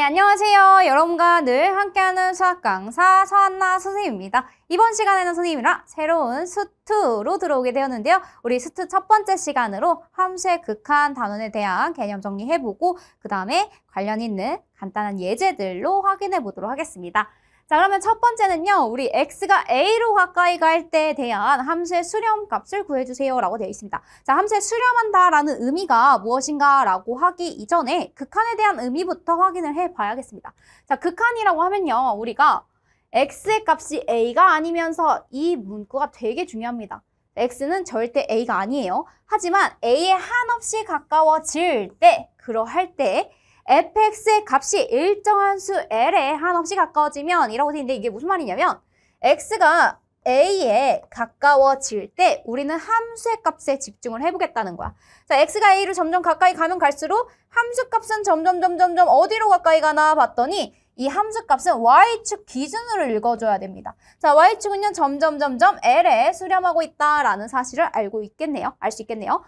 네, 안녕하세요. 여러분과 늘 함께하는 수학 강사 서한나 선생님입니다. 이번 시간에는 선생님이랑 새로운 수투로 들어오게 되었는데요. 우리 수투 첫 번째 시간으로 함수의 극한 단원에 대한 개념 정리해보고 그 다음에 관련 있는 간단한 예제들로 확인해 보도록 하겠습니다. 자, 그러면 첫 번째는요. 우리 x가 a로 가까이 갈 때에 대한 함수의 수렴값을 구해주세요 라고 되어 있습니다. 자, 함수의 수렴한다 라는 의미가 무엇인가 라고 하기 이전에 극한에 대한 의미부터 확인을 해봐야겠습니다. 자, 극한이라고 하면요. 우리가 x의 값이 a가 아니면서 이 문구가 되게 중요합니다. x는 절대 a가 아니에요. 하지만 a에 한없이 가까워질 때, 그러할 때 fx의 값이 일정한 수 l에 한없이 가까워지면 이라고 되어 있는데 이게 무슨 말이냐면 x가 a에 가까워질 때 우리는 함수의 값에 집중을 해보겠다는 거야. 자, x가 a로 점점 가까이 가면 갈수록 함수 값은 점점 어디로 가까이 가나 봤더니 이 함수 값은 y축 기준으로 읽어줘야 됩니다. 자, y축은요 점점 l에 수렴하고 있다라는 사실을 알고 있겠네요. 알 수 있겠네요.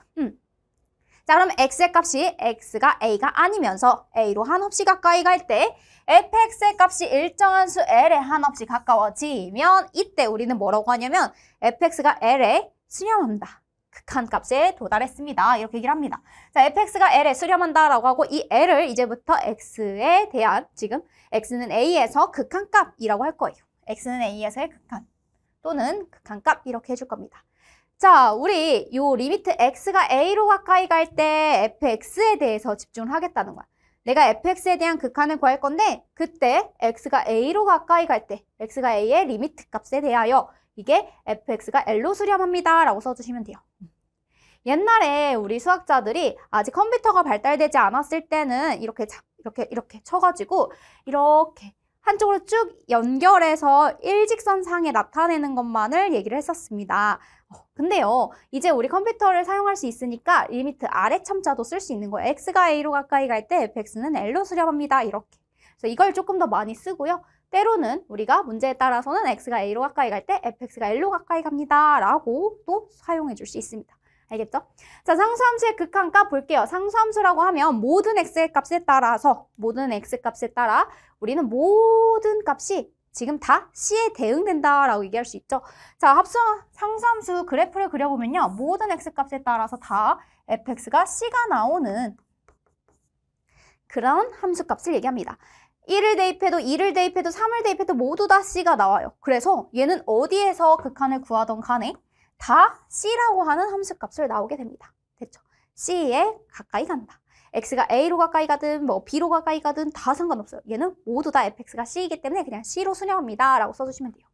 자, 그럼 x의 값이 x가 a가 아니면서 a로 한없이 가까이 갈 때 fx의 값이 일정한 수 l에 한없이 가까워지면 이때 우리는 뭐라고 하냐면 fx가 l에 수렴한다. 극한 값에 도달했습니다. 이렇게 얘기를 합니다. 자, fx가 l에 수렴한다라고 하고 이 l을 이제부터 x에 대한 지금 x는 a에서 극한 값이라고 할 거예요. x는 a에서의 극한 또는 극한 값 이렇게 해줄 겁니다. 자, 우리 요 리미트 x가 a로 가까이 갈 때 fx에 대해서 집중을 하겠다는 거야. 내가 fx에 대한 극한을 구할 건데 그때 x가 a로 가까이 갈 때 x가 a의 리미트 값에 대하여 이게 fx가 l로 수렴합니다 라고 써주시면 돼요. 옛날에 우리 수학자들이 아직 컴퓨터가 발달되지 않았을 때는 이렇게 쳐가지고 이렇게 한쪽으로 쭉 연결해서 일직선상에 나타내는 것만을 얘기를 했었습니다. 근데요, 이제 우리 컴퓨터를 사용할 수 있으니까 리미트 아래 첨자도 쓸 수 있는 거예요. x가 a로 가까이 갈 때 fx는 l로 수렴합니다. 이렇게. 그래서 이걸 조금 더 많이 쓰고요. 때로는 우리가 문제에 따라서는 x가 a로 가까이 갈 때 fx가 l로 가까이 갑니다. 라고 또 사용해 줄 수 있습니다. 알겠죠? 자, 상수함수의 극한값 볼게요. 상수함수라고 하면 모든 x의 값에 따라서 모든 x 값에 따라 우리는 모든 값이 지금 다 c에 대응된다라고 얘기할 수 있죠. 자, 상수함수 그래프를 그려보면요. 모든 x 값에 따라서 다 fx가 c가 나오는 그런 함수 값을 얘기합니다. 1을 대입해도 2를 대입해도 3을 대입해도 모두 다 c가 나와요. 그래서 얘는 어디에서 극한을 구하던 간에 다 c라고 하는 함수 값을 나오게 됩니다. 됐죠? c에 가까이 간다. x가 a로 가까이 가든 뭐 b로 가까이 가든 다 상관없어요. 얘는 모두 다 fx가 c이기 때문에 그냥 c로 수렴합니다 라고 써주시면 돼요.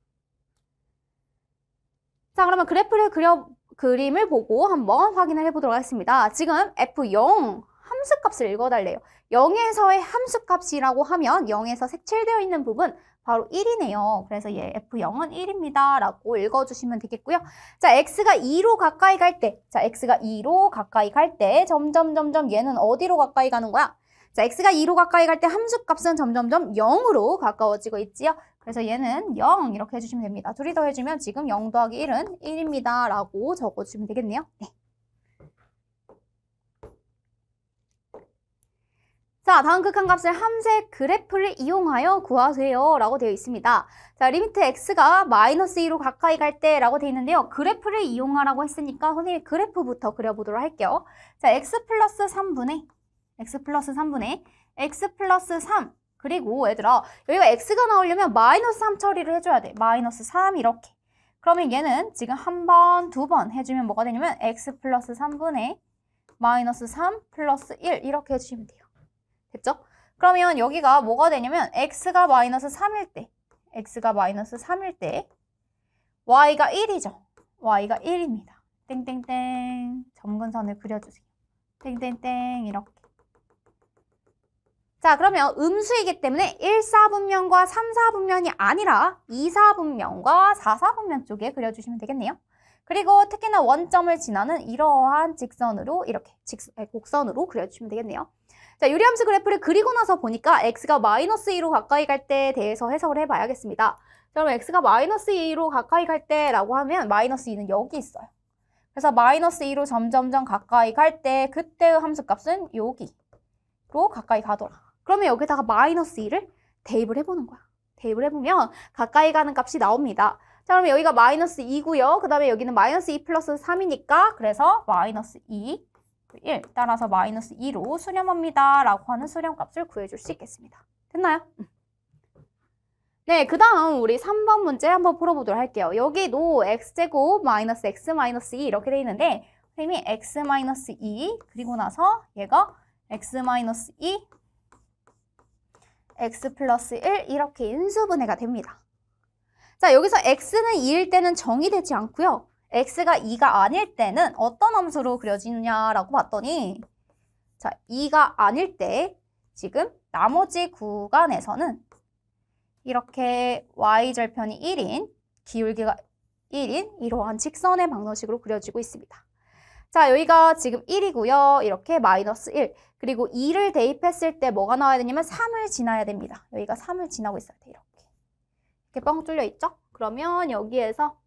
자, 그러면 그래프를 그림을 보고 한번 확인을 해보도록 하겠습니다. 지금 f0 함수값을 읽어달래요. 0에서의 함수값이라고 하면 0에서 색칠되어 있는 부분 바로 1이네요. 그래서 얘 f0은 1입니다 라고 읽어주시면 되겠고요. 자, x가 2로 가까이 갈 때, 자, x가 2로 가까이 갈 때 점점 얘는 어디로 가까이 가는 거야? 자, x가 2로 가까이 갈 때 함수값은 점점 0으로 가까워지고 있지요. 그래서 얘는 0 이렇게 해주시면 됩니다. 둘이 더해주면 지금 0 더하기 1은 1입니다 라고 적어주시면 되겠네요. 네. 자, 다음 극한값을 함수의 그래프를 이용하여 구하세요 라고 되어 있습니다. 자, 리미트 x가 마이너스 2로 가까이 갈 때 라고 되어 있는데요. 그래프를 이용하라고 했으니까 선생님이 그래프부터 그려보도록 할게요. 자, x 플러스 3분의 x 플러스 3 그리고 얘들아 여기가 x가 나오려면 마이너스 3 처리를 해줘야 돼. 마이너스 3 이렇게. 그러면 얘는 지금 한 번, 두 번 해주면 뭐가 되냐면 x 플러스 3분의 마이너스 3 플러스 1 이렇게 해주시면 돼요. 됐죠? 그러면 여기가 뭐가 되냐면 x가 마이너스 3일 때 y가 1이죠. y가 1입니다. 땡땡땡 점근선을 그려주세요. 땡땡땡 이렇게. 자, 그러면 음수이기 때문에 1사분면과 3사분면이 아니라 2사분면과 4사분면 쪽에 그려주시면 되겠네요. 그리고 특히나 원점을 지나는 이러한 직선으로 이렇게 곡선으로 그려주시면 되겠네요. 자, 유리함수 그래프를 그리고 나서 보니까 x가 마이너스 2로 가까이 갈 때에 대해서 해석을 해봐야겠습니다. 자, 그럼 x가 마이너스 2로 가까이 갈 때라고 하면 마이너스 2는 여기 있어요. 그래서 마이너스 2로 점점 가까이 갈 때 그때의 함수값은 여기로 가까이 가더라. 그러면 여기다가 마이너스 2를 대입을 해보는 거야. 대입을 해보면 가까이 가는 값이 나옵니다. 자, 그러면 여기가 마이너스 2고요. 그 다음에 여기는 마이너스 2 플러스 3이니까 그래서 마이너스 2, 1 따라서 마이너스 2로 수렴합니다. 라고 하는 수렴값을 구해줄 수 있겠습니다. 됐나요? 네, 그 다음 우리 3번 문제 한번 풀어보도록 할게요. 여기도 x제곱 마이너스 x 마이너스 2 이렇게 돼 있는데 선생님이 x 마이너스 2 그리고 나서 얘가 x 마이너스 2 x 플러스 1 이렇게 인수분해가 됩니다. 자, 여기서 x는 2일 때는 정의되지 않고요. x가 2가 아닐 때는 어떤 함수로 그려지느냐라고 봤더니 자, 2가 아닐 때 지금 나머지 구간에서는 이렇게 y절편이 1인 기울기가 1인 이러한 직선의 방정식으로 그려지고 있습니다. 자, 여기가 지금 1이고요. 이렇게 마이너스 1. 그리고 2를 대입했을 때 뭐가 나와야 되냐면 3을 지나야 됩니다. 여기가 3을 지나고 있어야 돼. 이렇게 뻥 뚫려 있죠? 그러면 여기에서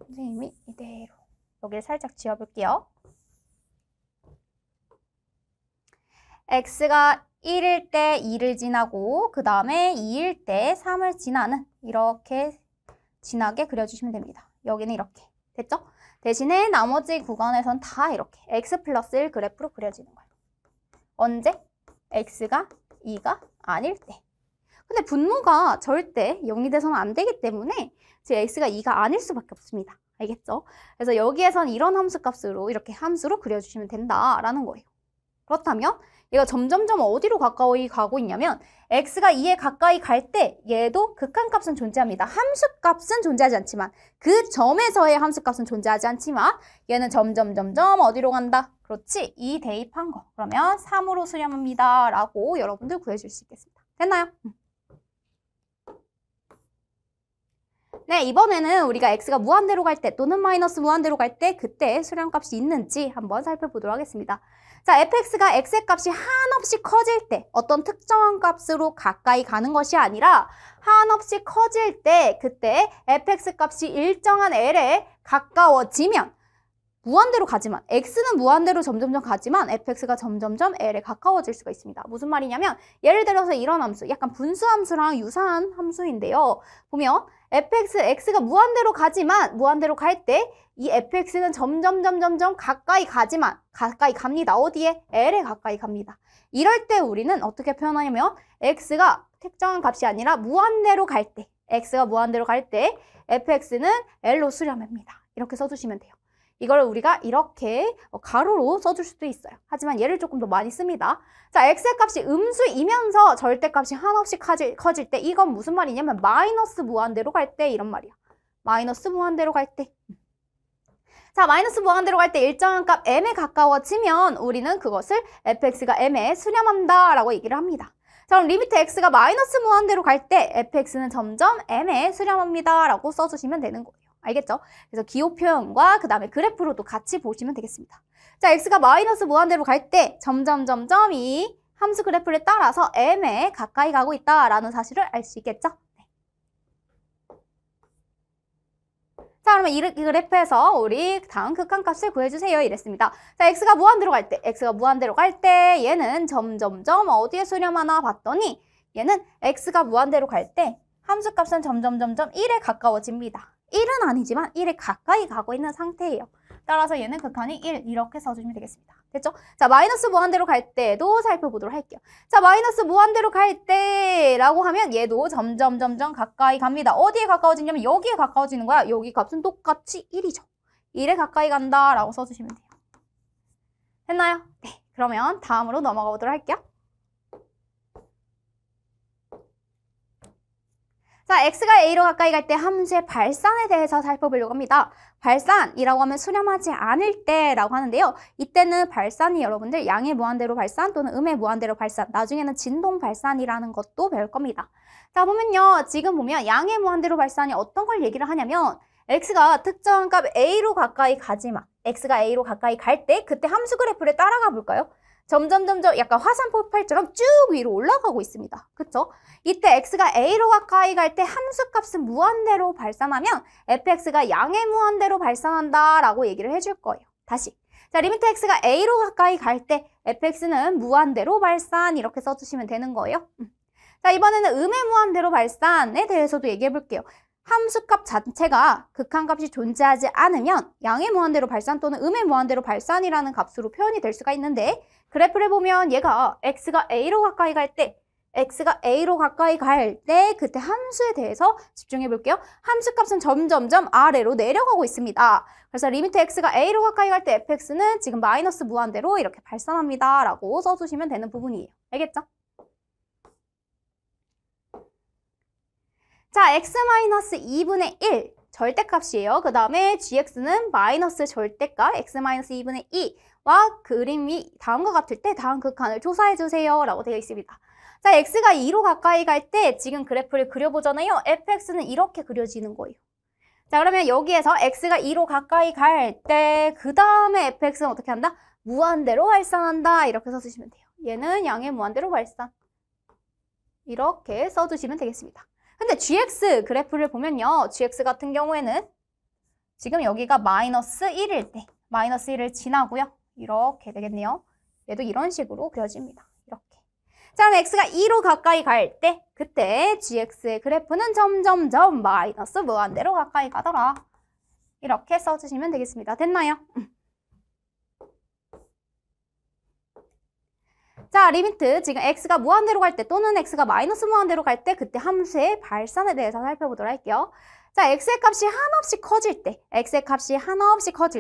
선생님이 이대로 여기를 살짝 지워볼게요. x가 1일 때 2를 지나고 그 다음에 2일 때 3을 지나는 이렇게 진하게 그려주시면 됩니다. 여기는 이렇게 됐죠? 대신에 나머지 구간에선 다 이렇게 x 플러스 1 그래프로 그려지는 거예요. 언제? x가 2가 아닐 때. 근데 분모가 절대 0이 돼서는 안 되기 때문에 제 x가 2가 아닐 수밖에 없습니다. 알겠죠? 그래서 여기에선 이런 함수값으로 이렇게 함수로 그려주시면 된다라는 거예요. 그렇다면 얘가 점점점 어디로 가까이 가고 있냐면 x가 2에 가까이 갈 때 얘도 극한값은 존재합니다. 함수값은 존재하지 않지만 그 점에서의 함수값은 존재하지 않지만 얘는 점점 어디로 간다? 그렇지, 2 대입한 거. 그러면 3으로 수렴합니다. 라고 여러분들 구해줄 수 있겠습니다. 됐나요? 네, 이번에는 우리가 x가 무한대로 갈 때 또는 마이너스 무한대로 갈 때 그때 수렴값이 있는지 한번 살펴보도록 하겠습니다. 자, fx가 x의 값이 한없이 커질 때 어떤 특정한 값으로 가까이 가는 것이 아니라 한없이 커질 때 그때 fx 값이 일정한 l에 가까워지면 무한대로 가지만 x는 무한대로 점점점 가지만 fx가 점점점 l에 가까워질 수가 있습니다. 무슨 말이냐면 예를 들어서 이런 함수, 약간 분수함수랑 유사한 함수인데요. 보면 x가 무한대로 가지만 무한대로 갈 때 이 fx는 점점 가까이 가지만 가까이 갑니다. 어디에? l에 가까이 갑니다. 이럴 때 우리는 어떻게 표현하냐면 x가 특정한 값이 아니라 무한대로 갈 때 x가 무한대로 갈 때 fx는 l로 수렴합니다. 이렇게 써주시면 돼요. 이걸 우리가 이렇게 가로로 써줄 수도 있어요. 하지만 얘를 조금 더 많이 씁니다. 자, x의 값이 음수이면서 절대값이 한없이 커질 때 이건 무슨 말이냐면 마이너스 무한대로 갈 때 이런 말이야. 마이너스 무한대로 갈 때. 자, 마이너스 무한대로 갈 때 일정한 값 m에 가까워지면 우리는 그것을 fx가 m에 수렴한다 라고 얘기를 합니다. 자, 그럼 리미트 x가 마이너스 무한대로 갈 때 fx는 점점 m에 수렴합니다 라고 써주시면 되는 거예요. 알겠죠? 그래서 기호 표현과 그 다음에 그래프로도 같이 보시면 되겠습니다. 자, x가 마이너스 무한대로 갈 때 점점 이 함수 그래프를 따라서 m에 가까이 가고 있다라는 사실을 알 수 있겠죠? 네. 자, 그러면 이 그래프에서 우리 다음 극한값을 구해주세요. 이랬습니다. 자, x가 무한대로 갈 때 얘는 점점 어디에 수렴하나 봤더니 얘는 x가 무한대로 갈 때 함수값은 점점 1에 가까워집니다. 1은 아니지만 1에 가까이 가고 있는 상태예요. 따라서 얘는 극한이 1 이렇게 써주시면 되겠습니다. 됐죠? 자, 마이너스 무한대로 갈 때도 살펴보도록 할게요. 자, 마이너스 무한대로 갈 때라고 하면 얘도 점점 가까이 갑니다. 어디에 가까워지냐면 여기에 가까워지는 거야. 여기 값은 똑같이 1이죠. 1에 가까이 간다라고 써주시면 돼요. 됐나요? 네, 그러면 다음으로 넘어가 보도록 할게요. 자, x가 a로 가까이 갈 때 함수의 발산에 대해서 살펴보려고 합니다. 발산이라고 하면 수렴하지 않을 때라고 하는데요. 이때는 발산이 여러분들 양의 무한대로 발산 또는 음의 무한대로 발산, 나중에는 진동 발산이라는 것도 배울 겁니다. 자, 보면요. 지금 보면 양의 무한대로 발산이 어떤 걸 얘기를 하냐면 x가 특정한 값 a로 가까이 가지만 x가 a로 가까이 갈 때 그때 함수 그래프를 따라가 볼까요? 점점 약간 화산 폭발처럼 쭉 위로 올라가고 있습니다. 그쵸? 이때 x가 a로 가까이 갈 때 함수값은 무한대로 발산하면 fx가 양의 무한대로 발산한다 라고 얘기를 해줄 거예요. 다시. 자, 리미트 x가 a로 가까이 갈 때 fx는 무한대로 발산 이렇게 써주시면 되는 거예요. 자, 이번에는 음의 무한대로 발산에 대해서도 얘기해 볼게요. 함수값 자체가 극한값이 존재하지 않으면 양의 무한대로 발산 또는 음의 무한대로 발산이라는 값으로 표현이 될 수가 있는데 그래프를 보면 얘가 x가 a로 가까이 갈 때 그때 함수에 대해서 집중해 볼게요. 함수값은 점점점 아래로 내려가고 있습니다. 그래서 리미트 x가 a로 가까이 갈 때 fx는 지금 마이너스 무한대로 이렇게 발산합니다. 라고 써주시면 되는 부분이에요. 알겠죠? 자, x-2분의 1 절대값이에요. 그 다음에 gx는 마이너스 절대값 x-2분의 2와 그림이 다음과 같을 때 다음 극한을 조사해주세요. 라고 되어 있습니다. 자, x가 2로 가까이 갈 때 지금 그래프를 그려보잖아요. fx는 이렇게 그려지는 거예요. 자, 그러면 여기에서 x가 2로 가까이 갈 때 그 다음에 fx는 어떻게 한다? 무한대로 발산한다. 이렇게 써주시면 돼요. 얘는 양의 무한대로 발산. 이렇게 써주시면 되겠습니다. 근데 gx 그래프를 보면요. gx 같은 경우에는 지금 여기가 마이너스 1일 때 마이너스 1을 지나고요. 이렇게 되겠네요. 얘도 이런 식으로 그려집니다. 이렇게. 자, 그럼 x가 2로 가까이 갈 때 그때 gx의 그래프는 점점점 마이너스 무한대로 가까이 가더라. 이렇게 써주시면 되겠습니다. 됐나요? 자, 리미트 지금 x가 무한대로 갈 때 또는 x가 마이너스 무한대로 갈 때 그때 함수의 발산에 대해서 살펴보도록 할게요. 자, x의 값이 한없이 커질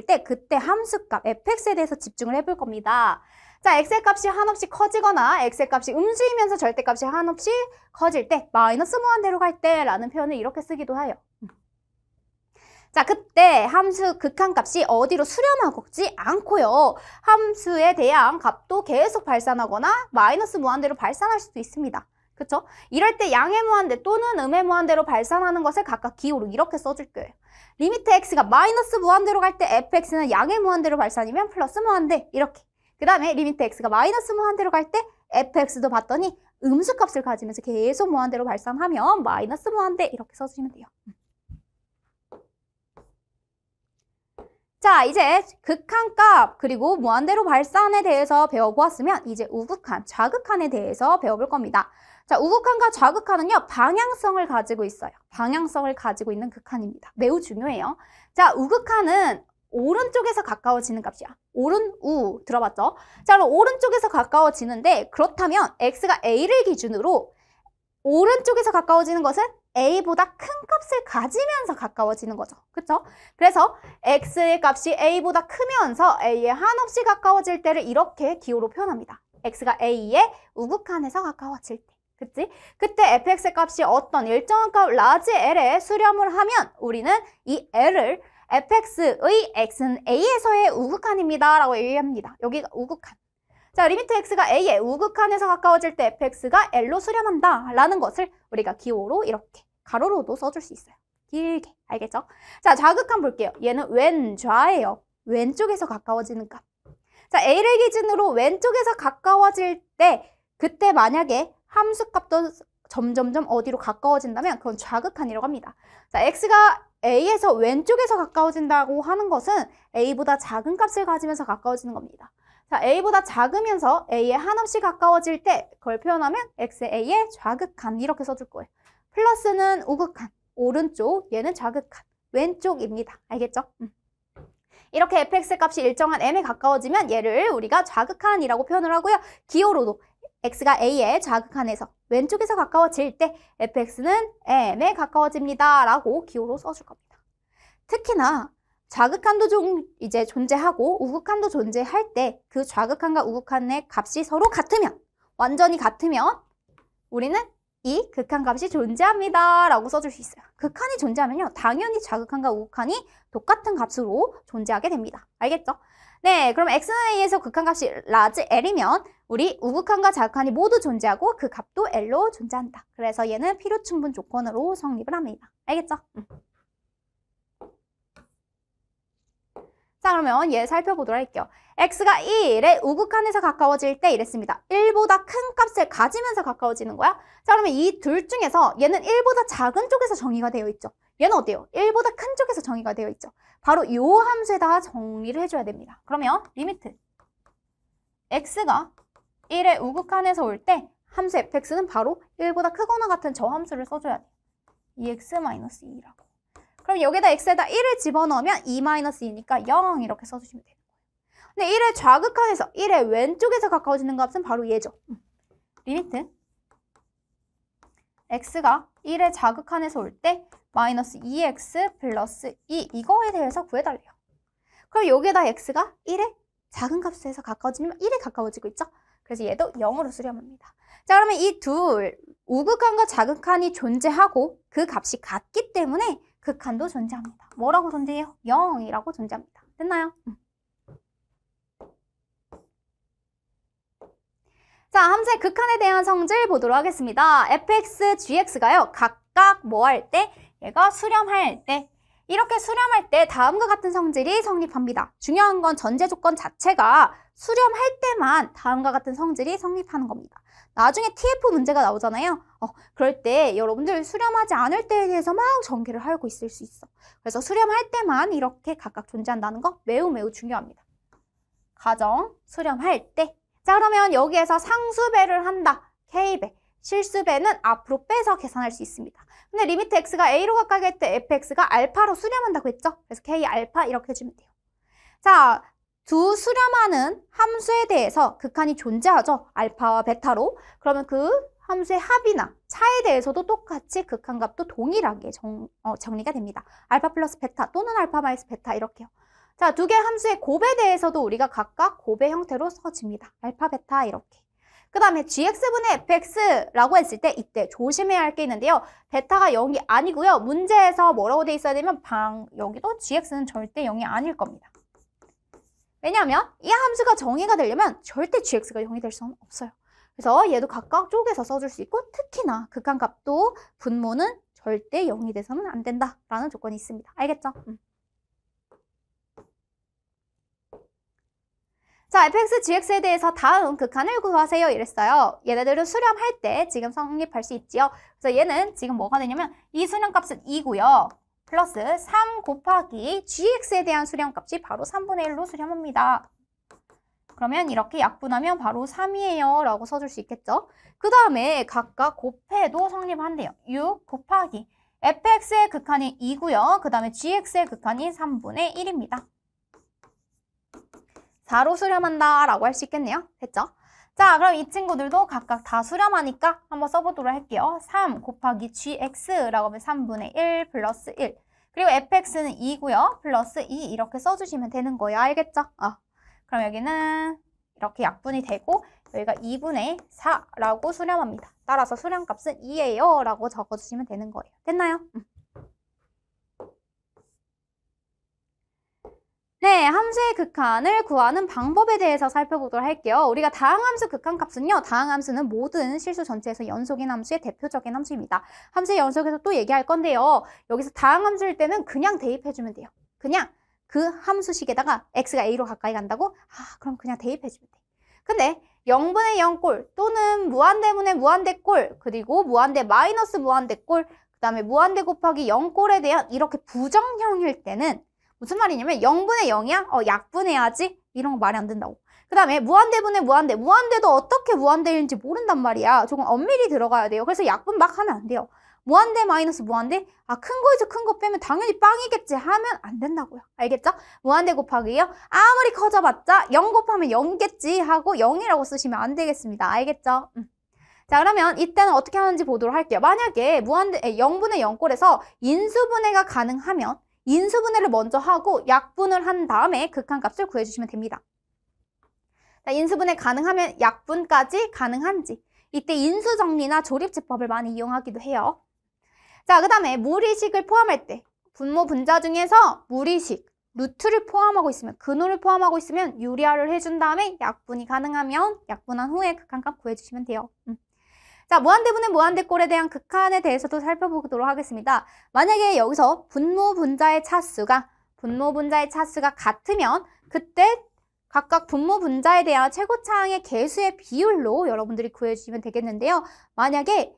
때 그때 함수값 fx에 대해서 집중을 해볼 겁니다. 자, x의 값이 한없이 커지거나 x의 값이 음수이면서 절대값이 한없이 커질 때 마이너스 무한대로 갈 때라는 표현을 이렇게 쓰기도 해요. 자, 그때 함수 극한값이 어디로 수렴하지 않고요. 함수에 대한 값도 계속 발산하거나 마이너스 무한대로 발산할 수도 있습니다. 그쵸? 이럴 때 양의 무한대 또는 음의 무한대로 발산하는 것을 각각 기호로 이렇게 써줄 거예요. 리미트 x가 마이너스 무한대로 갈 때 fx는 양의 무한대로 발산이면 플러스 무한대 이렇게. 그 다음에 리미트 x가 마이너스 무한대로 갈 때 fx도 봤더니 음수값을 가지면서 계속 무한대로 발산하면 마이너스 무한대 이렇게 써주시면 돼요. 자, 이제 극한값 그리고 무한대로 발산에 대해서 배워보았으면 이제 우극한, 좌극한에 대해서 배워볼 겁니다. 자, 우극한과 좌극한은요, 방향성을 가지고 있어요. 방향성을 가지고 있는 극한입니다. 매우 중요해요. 자, 우극한은 오른쪽에서 가까워지는 값이야. 오른, 우 들어봤죠? 자, 그럼 오른쪽에서 가까워지는데 그렇다면 x가 a를 기준으로 오른쪽에서 가까워지는 것은 a보다 큰 값을 가지면서 가까워지는 거죠. 그쵸? 그래서 x의 값이 a보다 크면서 a에 한없이 가까워질 때를 이렇게 기호로 표현합니다. x가 a의 우극한에서 가까워질 때. 그치? 그때 fx의 값이 어떤 일정한 값 라지 l에 수렴을 하면 우리는 이 l을 fx의 x는 a에서의 우극한입니다. 라고 얘기합니다. 여기가 우극한. 자, 리미트 x가 a의 우극한에서 가까워질 때 fx가 l로 수렴한다 라는 것을 우리가 기호로 이렇게 가로로도 써줄 수 있어요. 길게. 알겠죠? 자, 좌극한 볼게요. 얘는 왼좌예요. 왼쪽에서 가까워지는 값. 자, a를 기준으로 왼쪽에서 가까워질 때 그때 만약에 함수값도 점점점 어디로 가까워진다면 그건 좌극한이라고 합니다. 자, x가 a에서 왼쪽에서 가까워진다고 하는 것은 a보다 작은 값을 가지면서 가까워지는 겁니다. 자, a보다 작으면서 a에 한없이 가까워질 때 그걸 표현하면 x의 a의 좌극한 이렇게 써줄 거예요. 플러스는 우극한, 오른쪽, 얘는 좌극한, 왼쪽입니다. 알겠죠? 이렇게 fx 값이 일정한 m에 가까워지면 얘를 우리가 좌극한이라고 표현을 하고요. 기호로도 x가 a의 좌극한에서 왼쪽에서 가까워질 때 fx는 m에 가까워집니다. 라고 기호로 써줄 겁니다. 특히나 좌극한도 이제 존재하고 우극한도 존재할 때 그 좌극한과 우극한의 값이 서로 같으면, 완전히 같으면 우리는 이 극한값이 존재합니다. 라고 써줄 수 있어요. 극한이 존재하면요. 당연히 좌극한과 우극한이 똑같은 값으로 존재하게 됩니다. 알겠죠? 네, 그럼 x는 a에서 극한값이 라지 l이면 우리 우극한과 좌극한이 모두 존재하고 그 값도 l로 존재한다. 그래서 얘는 필요충분 조건으로 성립을 합니다. 알겠죠? 자, 그러면 얘 살펴보도록 할게요. x가 1의 우극한에서 가까워질 때 이랬습니다. 1보다 큰 값을 가지면서 가까워지는 거야. 자, 그러면 이 둘 중에서 얘는 1보다 작은 쪽에서 정의가 되어 있죠. 얘는 어때요? 1보다 큰 쪽에서 정의가 되어 있죠. 바로 이 함수에다가 정리를 해줘야 됩니다. 그러면 리미트 x가 1의 우극한에서 올 때 함수 fx는 바로 1보다 크거나 같은 저 함수를 써줘야 돼요. 2x-2라고. 그럼 여기다 x에다 1을 집어넣으면 2-2니까 0 이렇게 써주시면 돼요. 근데 1의 좌극한에서 1의 왼쪽에서 가까워지는 값은 바로 얘죠. 리미트 x가 1의 좌극한에서 올 때 마이너스 2x 플러스 2 이거에 대해서 구해달래요. 그럼 여기에다 x가 1의 작은 값에서 가까워지면 1에 가까워지고 있죠? 그래서 얘도 0으로 수렴합니다. 자, 그러면 이 둘 우극한과 좌극한이 존재하고 그 값이 같기 때문에 극한도 존재합니다. 뭐라고 존재해요? 0이라고 존재합니다. 됐나요? 자, 함수의 극한에 대한 성질 보도록 하겠습니다. fx, gx가요. 각각 뭐 할 때? 얘가 수렴할 때. 이렇게 수렴할 때 다음과 같은 성질이 성립합니다. 중요한 건 전제 조건 자체가 수렴할 때만 다음과 같은 성질이 성립하는 겁니다. 나중에 TF 문제가 나오잖아요. 그럴 때 여러분들 수렴하지 않을 때에 대해서 막 전개를 하고 있을 수 있어. 그래서 수렴할 때만 이렇게 각각 존재한다는 거 매우 매우 중요합니다. 가정, 수렴할 때. 자, 그러면 여기에서 상수배를 한다. K배. 실수배는 앞으로 빼서 계산할 수 있습니다. 근데 리미트 x가 a로 가까이 할 때 fx가 알파로 수렴한다고 했죠? 그래서 k 알파 이렇게 해주면 돼요. 자, 두 수렴하는 함수에 대해서 극한이 존재하죠? 알파와 베타로. 그러면 그 함수의 합이나 차에 대해서도 똑같이 극한값도 동일하게 정리가 됩니다. 알파 플러스 베타 또는 알파 마이너스 베타 이렇게요. 자, 두 개의 함수의 곱에 대해서도 우리가 각각 곱의 형태로 써집니다. 알파, 베타 이렇게. 그 다음에 gx분의 fx라고 했을 때 이때 조심해야 할 게 있는데요. 베타가 0이 아니고요. 문제에서 뭐라고 돼 있어야 되면 여기도 gx는 절대 0이 아닐 겁니다. 왜냐하면 이 함수가 정의가 되려면 절대 gx가 0이 될 수는 없어요. 그래서 얘도 각각 쪼개서 써줄 수 있고 특히나 극한값도 분모는 절대 0이 돼서는 안 된다라는 조건이 있습니다. 알겠죠? 자, fx, gx에 대해서 다음 극한을 구하세요 이랬어요. 얘네들은 수렴할 때 지금 성립할 수 있지요. 그래서 얘는 지금 뭐가 되냐면 이 수렴값은 2고요. 플러스 3 곱하기 gx에 대한 수렴값이 바로 3분의 1로 수렴합니다. 그러면 이렇게 약분하면 바로 3이에요 라고 써줄 수 있겠죠. 그 다음에 각각 곱해도 성립한대요. 6 곱하기 fx의 극한이 2고요. 그 다음에 gx의 극한이 3분의 1입니다. 4로 수렴한다 라고 할 수 있겠네요. 됐죠? 자, 그럼 이 친구들도 각각 다 수렴하니까 한번 써보도록 할게요. 3 곱하기 gx라고 하면 3분의 1 플러스 1. 그리고 fx는 2고요. 플러스 2 이렇게 써주시면 되는 거예요. 알겠죠? 그럼 여기는 이렇게 약분이 되고 여기가 2분의 4라고 수렴합니다. 따라서 수렴값은 2예요 라고 적어주시면 되는 거예요. 됐나요? 네, 함수의 극한을 구하는 방법에 대해서 살펴보도록 할게요. 우리가 다항함수 극한값은요. 다항함수는 모든 실수 전체에서 연속인 함수의 대표적인 함수입니다. 함수의 연속에서 또 얘기할 건데요. 여기서 다항함수일 때는 그냥 대입해주면 돼요. 그냥 그 함수식에다가 x가 a로 가까이 간다고? 그럼 그냥 대입해주면 돼. 근데 0분의 0꼴 또는 무한대분의 무한대꼴 그리고 무한대 마이너스 무한대꼴 그 다음에 무한대 곱하기 0꼴에 대한 이렇게 부정형일 때는 무슨 말이냐면 0분의 0이야? 약분해야지? 이런 거 말이 안 된다고. 그 다음에 무한대분의 무한대. 무한대도 어떻게 무한대인지 모른단 말이야. 조금 엄밀히 들어가야 돼요. 그래서 약분 막 하면 안 돼요. 무한대 마이너스 무한대? 큰 거에서 큰 거 빼면 당연히 빵이겠지 하면 안 된다고요. 알겠죠? 무한대 곱하기요. 아무리 커져봤자 0 곱하면 0겠지 하고 0이라고 쓰시면 안 되겠습니다. 알겠죠? 자, 그러면 이때는 어떻게 하는지 보도록 할게요. 만약에 0분의 0꼴에서 인수분해가 가능하면 인수분해를 먼저 하고 약분을 한 다음에 극한값을 구해주시면 됩니다. 자, 인수분해 가능하면 약분까지 가능한지 이때 인수정리나 조립제법을 많이 이용하기도 해요. 자, 그 다음에 무리식을 포함할 때 분모 분자 중에서 무리식, 루트를 포함하고 있으면 근호를 포함하고 있으면 유리화를 해준 다음에 약분이 가능하면 약분한 후에 극한값 구해주시면 돼요. 자, 무한대분의 무한대꼴에 대한 극한에 대해서도 살펴보도록 하겠습니다. 만약에 여기서 분모 분자의 차수가 같으면 그때 각각 분모 분자에 대한 최고차항의 개수의 비율로 여러분들이 구해주시면 되겠는데요. 만약에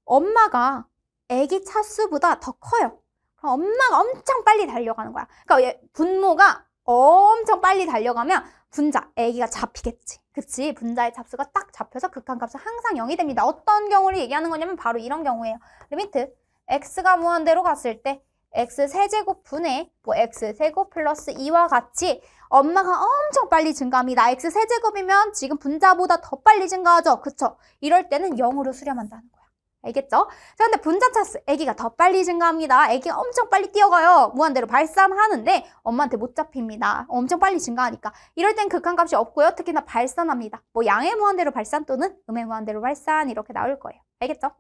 엄마가 애기 차수보다 더 커요. 그럼 엄마가 엄청 빨리 달려가는 거야. 그러니까 분모가 엄청 빨리 달려가면 분자, a가 잡히겠지. 그치? 분자의 잡수가 딱 잡혀서 극한값은 항상 0이 됩니다. 어떤 경우를 얘기하는 거냐면 바로 이런 경우예요. 리미트 x가 무한대로 갔을 때 x세제곱 분의 x세곱 플러스 2와 같이 엄마가 엄청 빨리 증가합니다. x세제곱이면 지금 분자보다 더 빨리 증가하죠. 그쵸? 이럴 때는 0으로 수렴한다는 거야. 알겠죠? 자, 근데 분자 차수, 아기가 더 빨리 증가합니다. 아기가 엄청 빨리 뛰어가요. 무한대로 발산하는데 엄마한테 못 잡힙니다. 엄청 빨리 증가하니까. 이럴 땐 극한값이 없고요. 특히나 발산합니다. 양의 무한대로 발산 또는 음의 무한대로 발산 이렇게 나올 거예요. 알겠죠?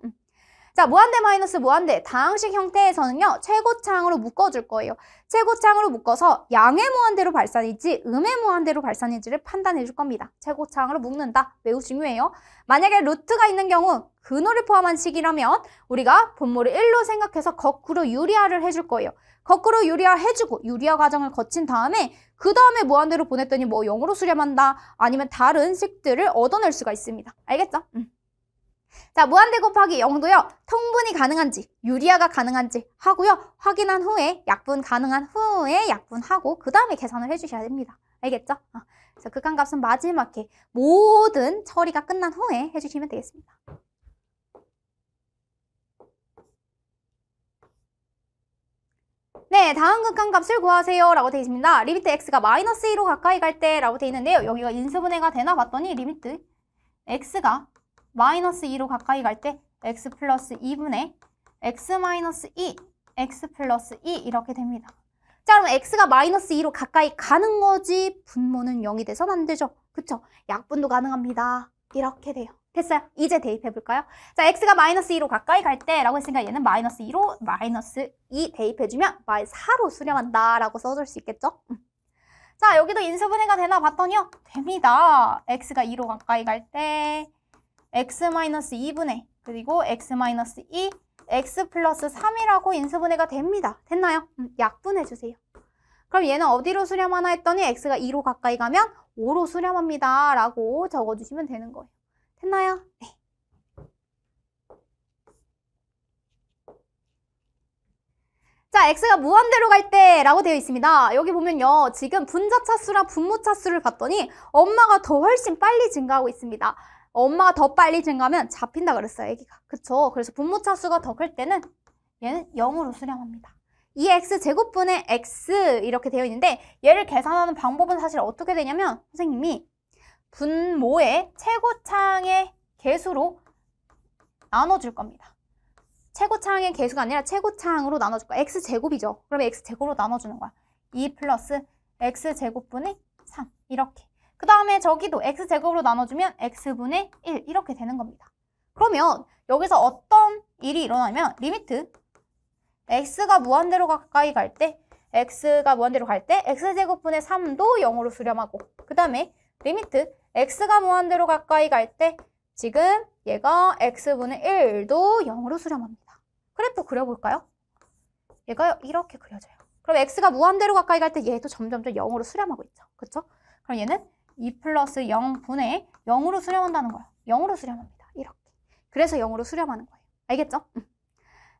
자, 무한대 마이너스 무한대 다항식 형태에서는요. 최고차항으로 묶어줄 거예요. 최고차항으로 묶어서 양의 무한대로 발산인지 음의 무한대로 발산인지를 판단해 줄 겁니다. 최고차항으로 묶는다. 매우 중요해요. 만약에 루트가 있는 경우 근호를 포함한 식이라면 우리가 분모를 1로 생각해서 거꾸로 유리화를 해줄 거예요. 거꾸로 유리화 해주고 유리화 과정을 거친 다음에 그 다음에 무한대로 보냈더니 0으로 수렴한다. 아니면 다른 식들을 얻어낼 수가 있습니다. 알겠죠? 자, 무한대 곱하기 0도요. 통분이 가능한지, 유리화가 가능한지 하고요. 확인한 후에 약분 가능한 후에 약분하고 그 다음에 계산을 해주셔야 됩니다. 알겠죠? 그래서 극한값은 마지막에 모든 처리가 끝난 후에 해주시면 되겠습니다. 네, 다음 극한값을 구하세요 라고 되어 있습니다. 리미트 x가 마이너스 2로 가까이 갈 때 라고 되어 있는데요. 여기가 인수분해가 되나 봤더니 리미트 x가 마이너스 2로 가까이 갈 때 x 플러스 2분의 x 마이너스 2, x 플러스 2 이렇게 됩니다. 자, 그럼 x가 마이너스 2로 가까이 가는 거지 분모는 0이 돼서는 안 되죠. 그쵸? 약분도 가능합니다. 이렇게 돼요. 됐어요? 이제 대입해볼까요? 자, x가 마이너스 2로 가까이 갈 때 라고 했으니까 얘는 마이너스 2로 마이너스 2 대입해주면 마이너스 4로 수렴한다 라고 써줄 수 있겠죠? 자, 여기도 인수분해가 되나 봤더니요. 됩니다. x가 2로 가까이 갈 때 x-2분의 그리고 x-2 x 플러스 3이라고 인수분해가 됩니다. 됐나요? 약분해주세요. 그럼 얘는 어디로 수렴하나 했더니 x가 2로 가까이 가면 5로 수렴합니다 라고 적어주시면 되는 거예요. 됐나요? 네. 자, x가 무한대로 갈 때 라고 되어 있습니다. 여기 보면요. 지금 분자 차수랑 분모 차수를 봤더니 엄마가 더 훨씬 빨리 증가하고 있습니다. 엄마가 더 빨리 증가하면 잡힌다 그랬어요, 애기가. 그쵸? 그래서 분모 차수가 더 클 때는 얘는 0으로 수렴합니다. 2x제곱분의 x 이렇게 되어 있는데 얘를 계산하는 방법은 사실 어떻게 되냐면 선생님이 분모의 최고차항의 개수로 나눠줄 겁니다. 최고차항의 개수가 아니라 최고차항으로 나눠줄 거야. x제곱이죠. 그러면 x제곱으로 나눠주는 거야. 2 플러스 x제곱분의 3 이렇게. 그 다음에 저기도 x제곱으로 나눠주면 x분의 1 이렇게 되는 겁니다. 그러면 여기서 어떤 일이 일어나면 리미트 x가 무한대로 가까이 갈 때 x제곱분의 3도 0으로 수렴하고 그 다음에 리미트 x가 무한대로 가까이 갈 때 지금 얘가 x분의 1도 0으로 수렴합니다. 그래프 그려볼까요? 얘가 이렇게 그려져요. 그럼 x가 무한대로 가까이 갈 때 얘도 점점점 0으로 수렴하고 있죠. 그쵸? 그럼 얘는 2 플러스 0분의 0으로 수렴한다는 거예요. 0으로 수렴합니다. 이렇게. 그래서 0으로 수렴하는 거예요. 알겠죠?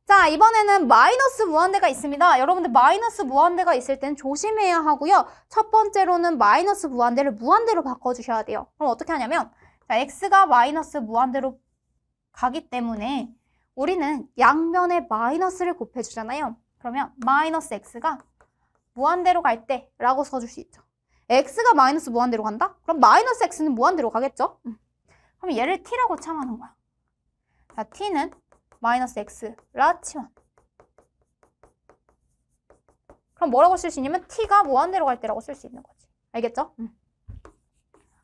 자, 이번에는 마이너스 무한대가 있습니다. 여러분들 마이너스 무한대가 있을 땐 조심해야 하고요. 첫 번째로는 마이너스 무한대를 무한대로 바꿔주셔야 돼요. 그럼 어떻게 하냐면 자, x가 마이너스 무한대로 가기 때문에 우리는 양면에 마이너스를 곱해주잖아요. 그러면 마이너스 x가 무한대로 갈 때 라고 써줄 수 있죠. x가 마이너스 무한대로 간다? 그럼 마이너스 x는 무한대로 가겠죠? 그럼 얘를 t라고 참하는 거야. 자, t는 마이너스 x라 치환. 그럼 뭐라고 쓸 수 있냐면 t가 무한대로 갈 때라고 쓸 수 있는 거지. 알겠죠?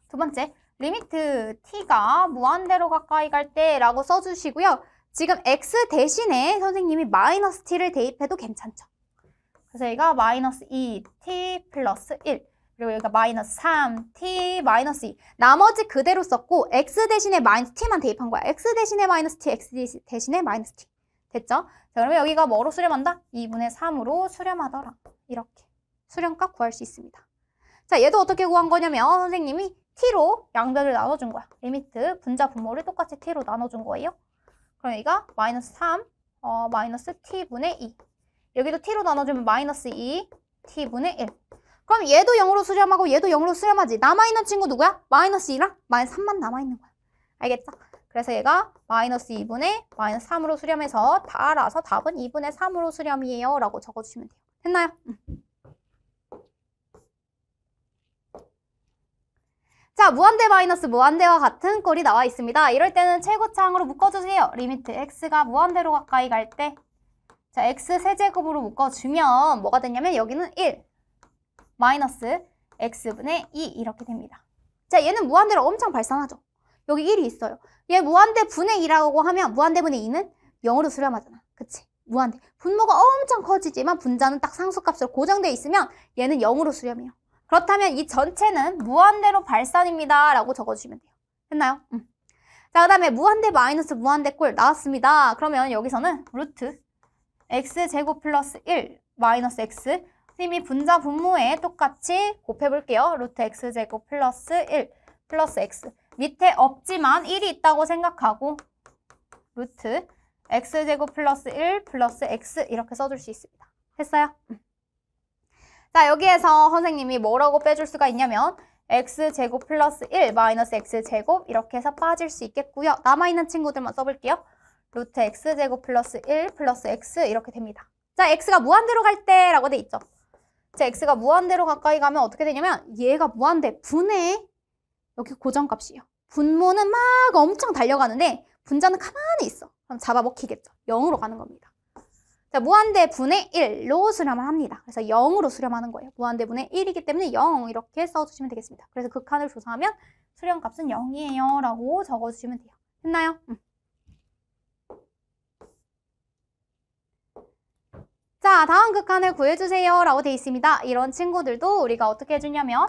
두 번째, 리미트 t가 무한대로 가까이 갈 때라고 써주시고요. 지금 x 대신에 선생님이 마이너스 t를 대입해도 괜찮죠. 그래서 얘가 마이너스 2t 플러스 1 그리고 여기가 마이너스 3t 마이너스 2 나머지 그대로 썼고 x 대신에 마이너스 t만 대입한 거야. x 대신에 마이너스 t, x 대신에 마이너스 t 됐죠? 자, 그러면 여기가 뭐로 수렴한다? 2분의 3으로 수렴하더라. 이렇게 수렴값 구할 수 있습니다. 자, 얘도 어떻게 구한 거냐면 선생님이 t로 양변을 나눠준 거야. 리미트 분자 분모를 똑같이 t로 나눠준 거예요. 그럼 여기가 마이너스 3 마이너스 t분의 2 여기도 t로 나눠주면 마이너스 2 t분의 1 그럼 얘도 0으로 수렴하고 얘도 0으로 수렴하지. 남아있는 친구 누구야? 마이너스 2랑 마이너스 3만 남아있는 거야. 알겠죠? 그래서 얘가 마이너스 2분의 마이너스 3으로 수렴해서 따라서 답은 2분의 3으로 수렴이에요. 라고 적어주시면 돼요. 됐나요? 자, 무한대 마이너스 무한대와 같은 꼴이 나와 있습니다. 이럴 때는 최고차항으로 묶어주세요. 리미트 x가 무한대로 가까이 갈 때 자, x 세제곱으로 묶어주면 뭐가 되냐면 여기는 1 마이너스 x분의 2 이렇게 됩니다. 자, 얘는 무한대로 엄청 발산하죠. 여기 1이 있어요. 얘 무한대 분의 2라고 하면 무한대 분의 2는 0으로 수렴하잖아. 그치? 무한대. 분모가 엄청 커지지만 분자는 딱 상수값으로 고정되어 있으면 얘는 0으로 수렴해요. 그렇다면 이 전체는 무한대로 발산입니다. 라고 적어주시면 돼요. 됐나요? 자, 그 다음에 무한대 마이너스 무한대 꼴 나왔습니다. 그러면 여기서는 루트 x제곱 플러스 1 마이너스 x 선생님이 분자 분모에 똑같이 곱해볼게요. 루트 x제곱 플러스 1 플러스 x 밑에 없지만 1이 있다고 생각하고 루트 x제곱 플러스 1 플러스 x 이렇게 써줄 수 있습니다. 됐어요? 자, 여기에서 선생님이 뭐라고 빼줄 수가 있냐면 x제곱 플러스 1 마이너스 x제곱 이렇게 해서 빠질 수 있겠고요. 남아있는 친구들만 써볼게요. 루트 x제곱 플러스 1 플러스 x 이렇게 됩니다. 자, x가 무한대로 갈 때 라고 돼 있죠. 자, x가 무한대로 가까이 가면 어떻게 되냐면 얘가 무한대 분의 여기 고정값이에요. 분모는 막 엄청 달려가는데 분자는 가만히 있어. 그럼 잡아먹히겠죠. 0으로 가는 겁니다. 자, 무한대 분의 1로 수렴을 합니다. 그래서 0으로 수렴하는 거예요. 무한대 분의 1이기 때문에 0 이렇게 써주시면 되겠습니다. 그래서 극한을 조사하면 수렴값은 0이에요 라고 적어주시면 돼요. 됐나요? 자, 다음 극한을 구해주세요 라고 되어 있습니다. 이런 친구들도 우리가 어떻게 해주냐면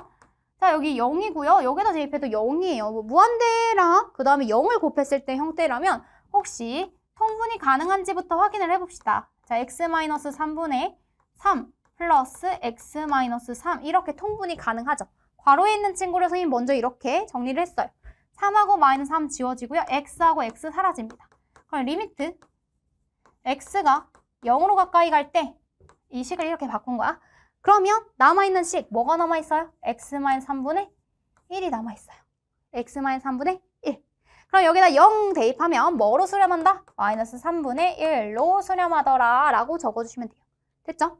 자, 여기 0이고요. 여기다 대입해도 0이에요. 무한대랑 그 다음에 0을 곱했을 때 형태라면 혹시 통분이 가능한지부터 확인을 해봅시다. 자, x-3분의 3 플러스 x-3 이렇게 통분이 가능하죠. 괄호에 있는 친구를 선생님 먼저 이렇게 정리를 했어요. 3하고 마이너스 3 지워지고요. x하고 x 사라집니다. 그럼 리미트 x가 0으로 가까이 갈 때 이 식을 이렇게 바꾼 거야. 그러면 남아있는 식 뭐가 남아있어요? x-3분의 1이 남아있어요. x-3분의 1. 그럼 여기다 0 대입하면 뭐로 수렴한다? 마이너스 3분의 1로 수렴하더라 라고 적어주시면 돼요. 됐죠?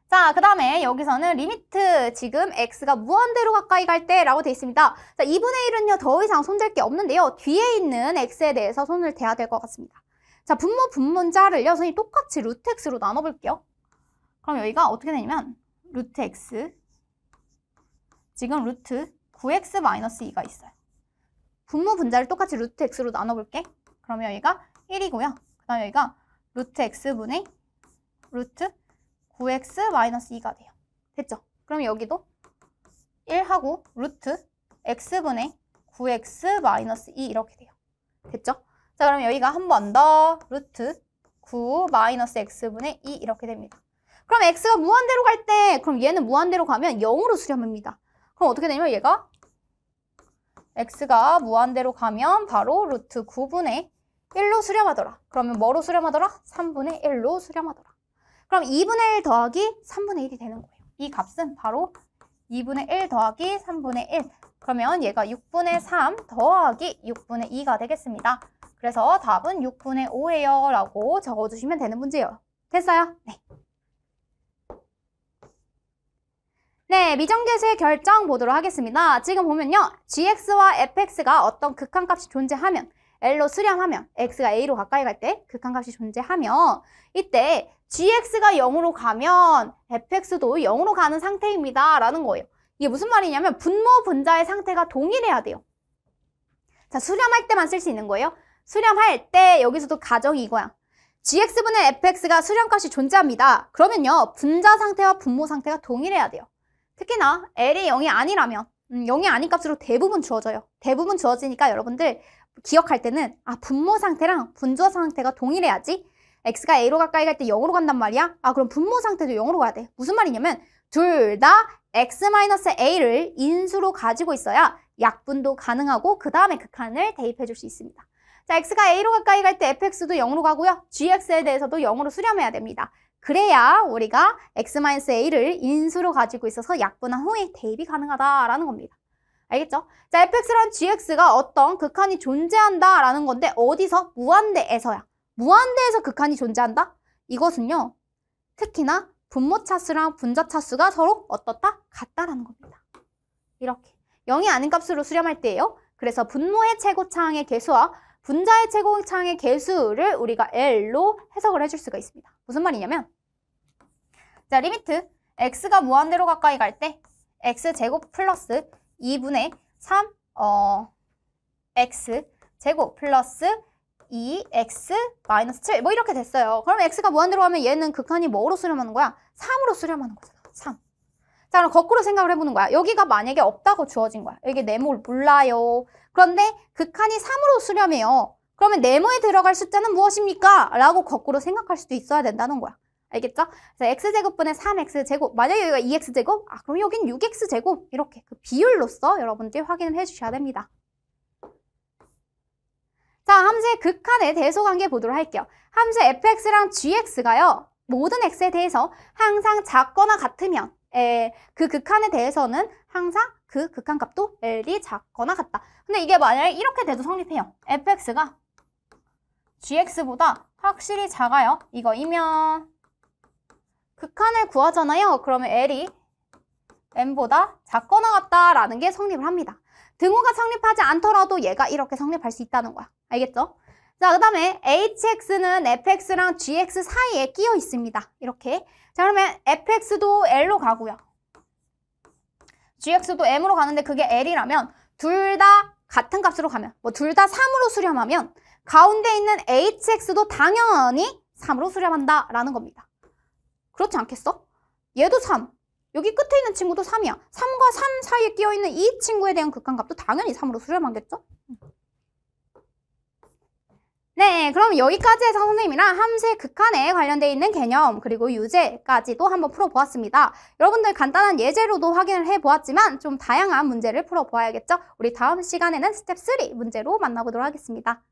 자, 그 다음에 여기서는 리미트 지금 x가 무한대로 가까이 갈 때 라고 되어 있습니다. 자, 2분의 1은요 더 이상 손댈 게 없는데요. 뒤에 있는 x에 대해서 손을 대야 될 것 같습니다. 자, 분모 분문자를요 선생님 똑같이 루트 x로 나눠볼게요. 그럼 여기가 어떻게 되냐면 루트 x 지금 루트 9x-2가 있어요. 분모 분자를 똑같이 루트 x로 나눠볼게. 그러면 여기가 1이고요. 그 다음에 여기가 루트 x분의 루트 9x-2가 돼요. 됐죠? 그럼 여기도 1하고 루트 x분의 9x-2 이렇게 돼요. 됐죠? 자, 그럼 여기가 한 번 더 루트 9-x분의 2 이렇게 됩니다. 그럼 x가 무한대로 갈 때 그럼 얘는 무한대로 가면 0으로 수렴합니다. 그럼 어떻게 되냐면 얘가 x가 무한대로 가면 바로 루트 9분의 1로 수렴하더라. 그러면 뭐로 수렴하더라? 3분의 1로 수렴하더라. 그럼 2분의 1 더하기 3분의 1이 되는 거예요. 이 값은 바로 2분의 1 더하기 3분의 1. 그러면 얘가 6분의 3 더하기 6분의 2가 되겠습니다. 그래서 답은 6분의 5예요 라고 적어주시면 되는 문제예요. 됐어요? 네. 네, 미정계수의 결정 보도록 하겠습니다. 지금 보면요. gx와 fx가 어떤 극한값이 존재하면 L로 수렴하면 x가 a로 가까이 갈 때 극한값이 존재하면 이때 gx가 0으로 가면 fx도 0으로 가는 상태입니다. 라는 거예요. 이게 무슨 말이냐면 분모 분자의 상태가 동일해야 돼요. 자, 수렴할 때만 쓸 수 있는 거예요. 수렴할 때 여기서도 가정이 이거야. gx분의 fx가 수렴값이 존재합니다. 그러면요. 분자 상태와 분모 상태가 동일해야 돼요. 특히나 L이 0이 아니라면 0이 아닌 값으로 대부분 주어져요. 대부분 주어지니까 여러분들 기억할 때는 분모 상태랑 분자 상태가 동일해야지 x가 a로 가까이 갈 때 0으로 간단 말이야. 그럼 분모 상태도 0으로 가야 돼. 무슨 말이냐면 둘 다 x-a를 인수로 가지고 있어야 약분도 가능하고 그 다음에 극한을 대입해 줄 수 있습니다. 자, x가 a로 가까이 갈 때 fx도 0으로 가고요. gx에 대해서도 0으로 수렴해야 됩니다. 그래야 우리가 x-a를 인수로 가지고 있어서 약분한 후에 대입이 가능하다라는 겁니다. 알겠죠? 자, fx랑 gx가 어떤 극한이 존재한다라는 건데 어디서? 무한대에서야. 무한대에서 극한이 존재한다? 이것은요. 특히나 분모 차수랑 분자 차수가 서로 어떻다? 같다라는 겁니다. 이렇게. 0이 아닌 값으로 수렴할 때예요. 그래서 분모의 최고차항의 개수와 분자의 최고차항의 개수를 우리가 L로 해석을 해줄 수가 있습니다. 무슨 말이냐면 자, 리미트 x가 무한대로 가까이 갈 때 x제곱 플러스 2분의 3 x제곱 플러스 2x 마이너스 7 뭐 이렇게 됐어요. 그럼 x가 무한대로 가면 얘는 극한이 뭐로 수렴하는 거야? 3으로 수렴하는 거잖아. 3. 자, 그럼 거꾸로 생각을 해보는 거야. 여기가 만약에 없다고 주어진 거야. 여기 네모를 몰라요. 그런데 극한이 3으로 수렴해요. 그러면 네모에 들어갈 숫자는 무엇입니까? 라고 거꾸로 생각할 수도 있어야 된다는 거야. 알겠죠? 그래서 x제곱분의 3x제곱. 만약에 여기가 2x제곱? 아, 그럼 여긴 6x제곱. 이렇게 그 비율로서 여러분들이 확인을 해주셔야 됩니다. 자, 함수의 극한의 대소관계 보도록 할게요. 함수 fx랑 gx가요. 모든 x에 대해서 항상 작거나 같으면 그 극한에 대해서는 항상 그 극한값도 L이 작거나 같다. 근데 이게 만약에 이렇게 돼도 성립해요. fx가 gx보다 확실히 작아요. 이거이면 극한을 구하잖아요. 그러면 L이 m보다 작거나 같다라는 게 성립을 합니다. 등호가 성립하지 않더라도 얘가 이렇게 성립할 수 있다는 거야. 알겠죠? 자, 그 다음에 hx는 fx랑 gx 사이에 끼어 있습니다. 이렇게. 자, 그러면 fx도 L로 가고요. gx도 m으로 가는데 그게 L이라면 둘 다 같은 값으로 가면 뭐 둘 다 3으로 수렴하면 가운데 있는 hx도 당연히 3으로 수렴한다라는 겁니다. 그렇지 않겠어? 얘도 3. 여기 끝에 있는 친구도 3이야. 3과 3 사이에 끼어있는 이 친구에 대한 극한값도 당연히 3으로 수렴하겠죠? 네, 그럼 여기까지 해서 선생님이랑 함수의 극한에 관련되어 있는 개념 그리고 유제까지도 한번 풀어보았습니다. 여러분들 간단한 예제로도 확인을 해보았지만 좀 다양한 문제를 풀어보아야겠죠? 우리 다음 시간에는 스텝 3 문제로 만나보도록 하겠습니다.